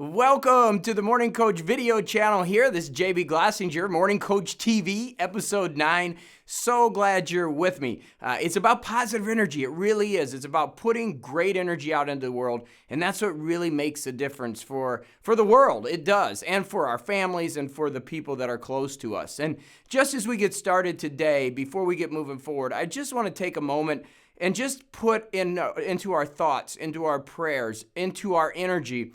Welcome to the Morning Coach video channel here. This is JB Glassinger, Morning Coach TV, episode 9. So glad you're with me. It's about positive energy. It really is. It's about putting great energy out into the world, and that's what really makes a difference for the world. It does, and for our families and for the people that are close to us. And just as we get started today, before we get moving forward, I just want to take a moment and just put into our thoughts, into our prayers, into our energy,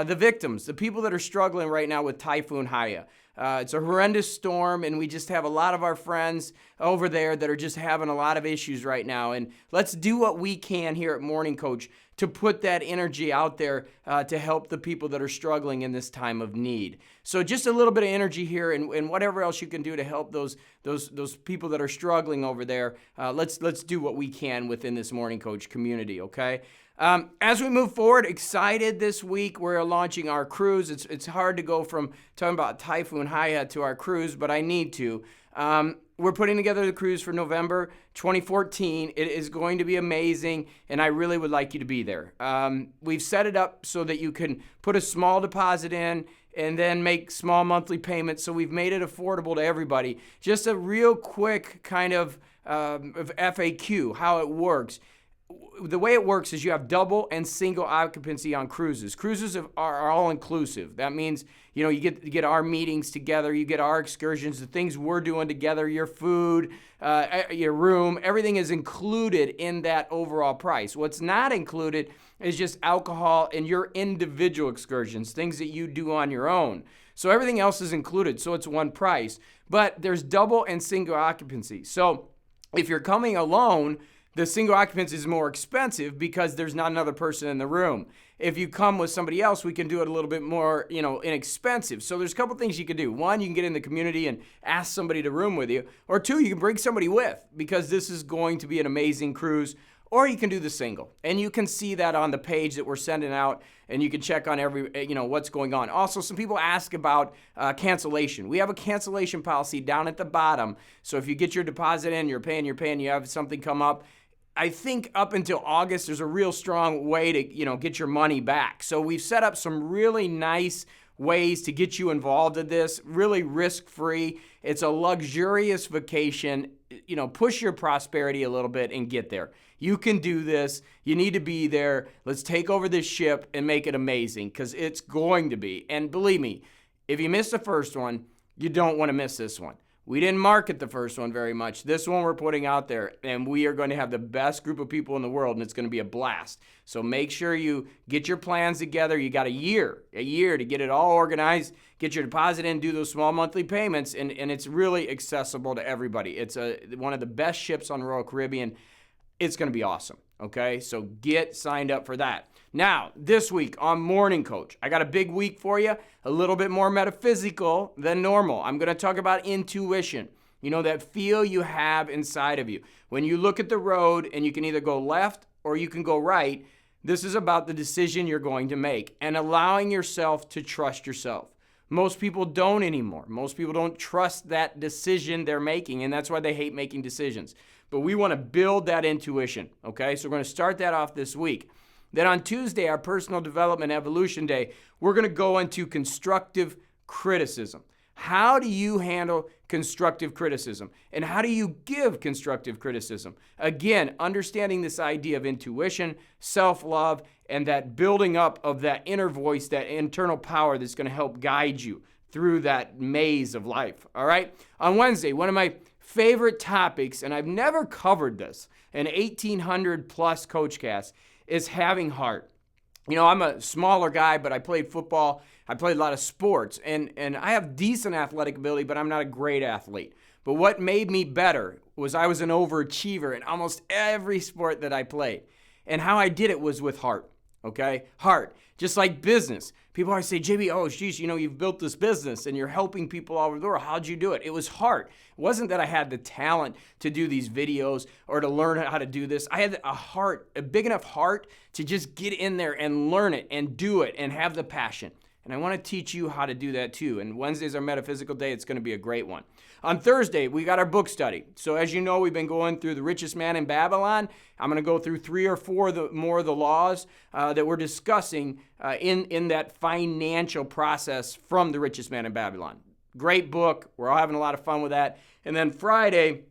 the victims, the people that are struggling right now with Typhoon Haiyan. It's a horrendous storm, and we just have a lot of our friends over there that are just having a lot of issues right now. And let's do what we can here at Morning Coach to put that energy out there to help the people that are struggling in this time of need. So just a little bit of energy here, and whatever else you can do to help those people that are struggling over there. Let's do what we can within this Morning Coach community. Okay. As we move forward, excited this week, we're launching our cruise. It's hard to go from talking about Typhoon Haiyan to our cruise, but I need to. We're putting together the cruise for November 2014. It is going to be amazing, and I really would like you to be there. We've set it up so that you can put a small deposit in and then make small monthly payments, so we've made it affordable to everybody. Just a real quick kind of FAQ, how it works. The way it works is you have double and single occupancy on cruises. Cruises are all inclusive. That means, you get our meetings together, you get our excursions, the things we're doing together, your food, your room, everything is included in that overall price. What's not included is just alcohol and your individual excursions, things that you do on your own. So everything else is included, so it's one price. But there's double and single occupancy. So if you're coming alone, the single occupancy is more expensive because there's not another person in the room. If you come with somebody else, we can do it a little bit more, inexpensive. So there's a couple things you can do. One, you can get in the community and ask somebody to room with you. Or two, you can bring somebody with, because this is going to be an amazing cruise. Or you can do the single. And you can see that on the page that we're sending out, and you can check on what's going on. Also, some people ask about cancellation. We have a cancellation policy down at the bottom. So if you get your deposit in, you're paying, you have something come up, I think up until August, there's a real strong way to, get your money back. So we've set up some really nice ways to get you involved in this, really risk-free. It's a luxurious vacation. Push your prosperity a little bit and get there. You can do this. You need to be there. Let's take over this ship and make it amazing, because it's going to be. And believe me, if you missed the first one, you don't want to miss this one. We didn't market the first one very much. This one we're putting out there, and we are going to have the best group of people in the world, and it's going to be a blast. So make sure you get your plans together. You got a year to get it all organized, get your deposit in, do those small monthly payments, and it's really accessible to everybody. It's one of the best ships on Royal Caribbean. It's going to be awesome, okay? So get signed up for that. Now, this week on Morning Coach, I got a big week for you, a little bit more metaphysical than normal. I'm going to talk about intuition, that feel you have inside of you. When you look at the road and you can either go left or you can go right, this is about the decision you're going to make and allowing yourself to trust yourself. Most people don't anymore. Most people don't trust that decision they're making, and that's why they hate making decisions. But we want to build that intuition, okay? So we're going to start that off this week. Then on Tuesday, our Personal Development Evolution Day, we're going to go into constructive criticism. How do you handle constructive criticism? And how do you give constructive criticism? Again, understanding this idea of intuition, self-love, and that building up of that inner voice, that internal power that's going to help guide you through that maze of life, all right? On Wednesday, one of my favorite topics, and I've never covered this, an 1,800 plus coach cast, is having heart. I'm a smaller guy, but I played football. I played a lot of sports, and I have decent athletic ability, but I'm not a great athlete. But what made me better was I was an overachiever in almost every sport that I played. And how I did it was with heart, okay? Heart. Just like business. People always say, JB, oh, geez, you've built this business and you're helping people all over the world. How'd you do it? It was heart. It wasn't that I had the talent to do these videos or to learn how to do this. I had a heart, a big enough heart to just get in there and learn it and do it and have the passion. And I want to teach you how to do that too. And Wednesday's our metaphysical day. It's going to be a great one. On Thursday, we got our book study. So as you know, we've been going through The Richest Man in Babylon. I'm going to go through 3 or 4 more of the laws that we're discussing in that financial process from The Richest Man in Babylon. Great book. We're all having a lot of fun with that. And then Friday,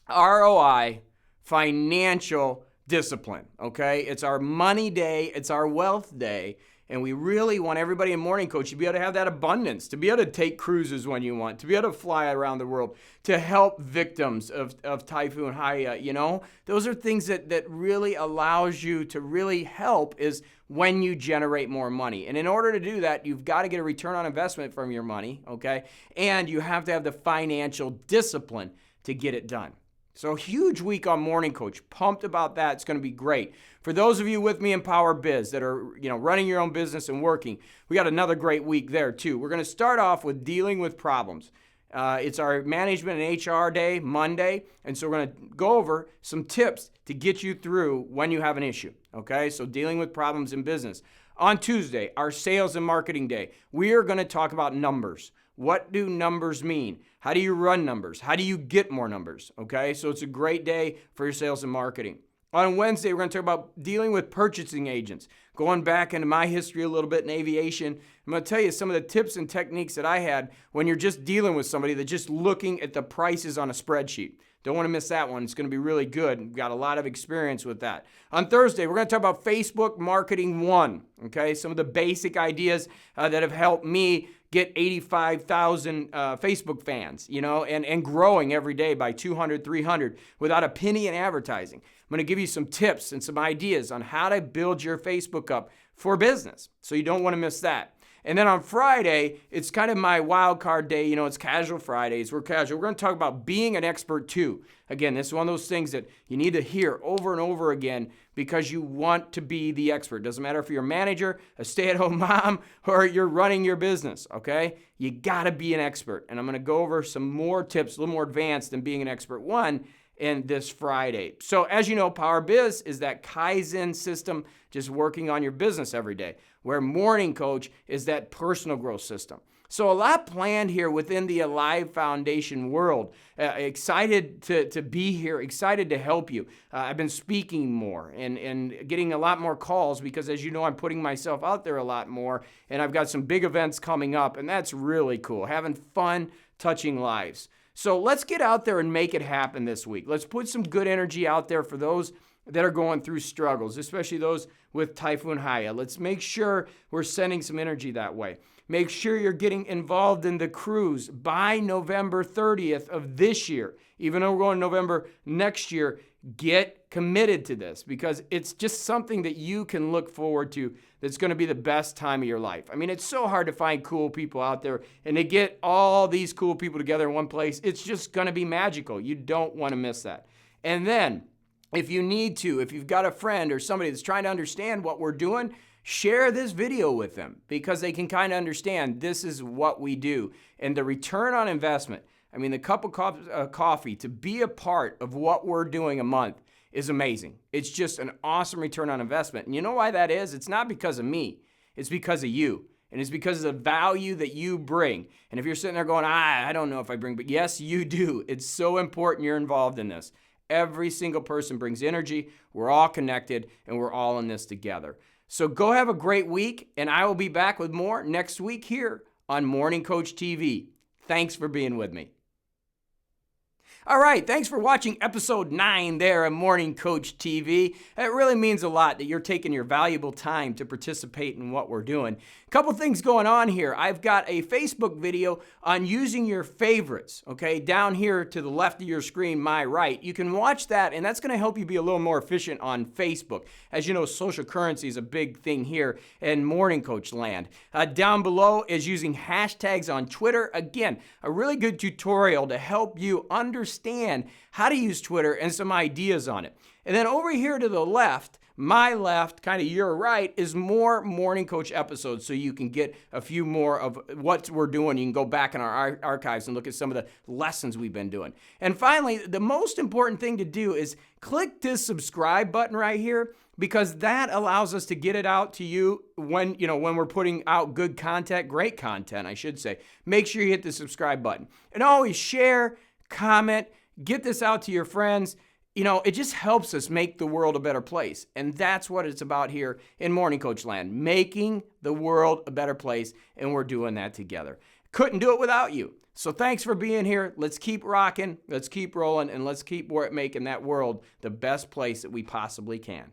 ROI, financial discipline, okay? It's our money day. It's our wealth day. And we really want everybody in Morning Coach to be able to have that abundance, to be able to take cruises when you want, to be able to fly around the world, to help victims of Typhoon Haiya, Those are things that really allows you to really help is when you generate more money. And in order to do that, you've got to get a return on investment from your money, okay? And you have to have the financial discipline to get it done. So huge week on Morning Coach. Pumped about that. It's going to be great. For those of you with me in Power Biz that are, running your own business and working, we got another great week there too. We're going to start off with dealing with problems. It's our management and HR day, Monday. And so we're going to go over some tips to get you through when you have an issue. Okay. So dealing with problems in business. On Tuesday, our sales and marketing day, we are going to talk about numbers. What do numbers mean? How do you run numbers? How do you get more numbers? Okay, so it's a great day for your sales and marketing. On Wednesday, we're going to talk about dealing with purchasing agents. Going back into my history a little bit in aviation, I'm going to tell you some of the tips and techniques that I had when you're just dealing with somebody that's just looking at the prices on a spreadsheet. Don't want to miss that one. It's going to be really good. We've got a lot of experience with that. On Thursday, we're going to talk about Facebook Marketing 1. Okay, some of the basic ideas that have helped me get 85,000 Facebook fans, and growing every day by 200, 300 without a penny in advertising. I'm going to give you some tips and some ideas on how to build your Facebook up for business. So you don't want to miss that. And then on Friday, it's kind of my wild card day. It's Casual Fridays. We're casual. We're going to talk about being an expert too. Again, this is one of those things that you need to hear over and over again because you want to be the expert. Doesn't matter if you're a manager, a stay-at-home mom, or you're running your business, okay? You got to be an expert. And I'm going to go over some more tips, a little more advanced than being an expert one in this Friday. So as you know, Power Biz is that Kaizen system, just working on your business every day, where Morning Coach is that personal growth system. So a lot planned here within the Alive Foundation world. Excited to be here, excited to help you. I've been speaking more and getting a lot more calls because, as you know, I'm putting myself out there a lot more, and I've got some big events coming up, and that's really cool. Having fun, touching lives. So let's get out there and make it happen this week. Let's put some good energy out there for those that are going through struggles, especially those with Typhoon Haiya. Let's make sure we're sending some energy that way. Make sure you're getting involved in the cruise by November 30th of this year. Even though we're going November next year, get committed to this because it's just something that you can look forward to that's going to be the best time of your life. I mean, it's so hard to find cool people out there, and to get all these cool people together in one place, it's just going to be magical. You don't want to miss that. And then, if you need to, if you've got a friend or somebody that's trying to understand what we're doing, share this video with them because they can kind of understand this is what we do. And the return on investment, I mean, the cup of coffee to be a part of what we're doing a month is amazing. It's just an awesome return on investment. And you know why that is? It's not because of me. It's because of you. And it's because of the value that you bring. And if you're sitting there going, I don't know if I bring, but yes, you do. It's so important you're involved in this. Every single person brings energy. We're all connected, and we're all in this together. So go have a great week, and I will be back with more next week here on Morning Coach TV. Thanks for being with me. All right, thanks for watching episode 9 there of Morning Coach TV. It really means a lot that you're taking your valuable time to participate in what we're doing. A couple things going on here. I've got a Facebook video on using your favorites, okay? Down here to the left of your screen, my right. You can watch that, and that's going to help you be a little more efficient on Facebook. As you know, social currency is a big thing here in Morning Coach land. Down below is using hashtags on Twitter. Again, a really good tutorial to help you understand how to use Twitter and some ideas on it. And then over here to the left, my left, kind of your right, is more Morning Coach episodes, so you can get a few more of what we're doing. You can go back in our archives and look at some of the lessons we've been doing. And finally, the most important thing to do is click this subscribe button right here, because that allows us to get it out to you when we're putting out good content, great content, I should say. Make sure you hit the subscribe button. And always share, comment, get this out to your friends. It just helps us make the world a better place. And that's what it's about here in Morning Coach Land, making the world a better place. And we're doing that together. Couldn't do it without you. So thanks for being here. Let's keep rocking. Let's keep rolling. And let's keep making that world the best place that we possibly can.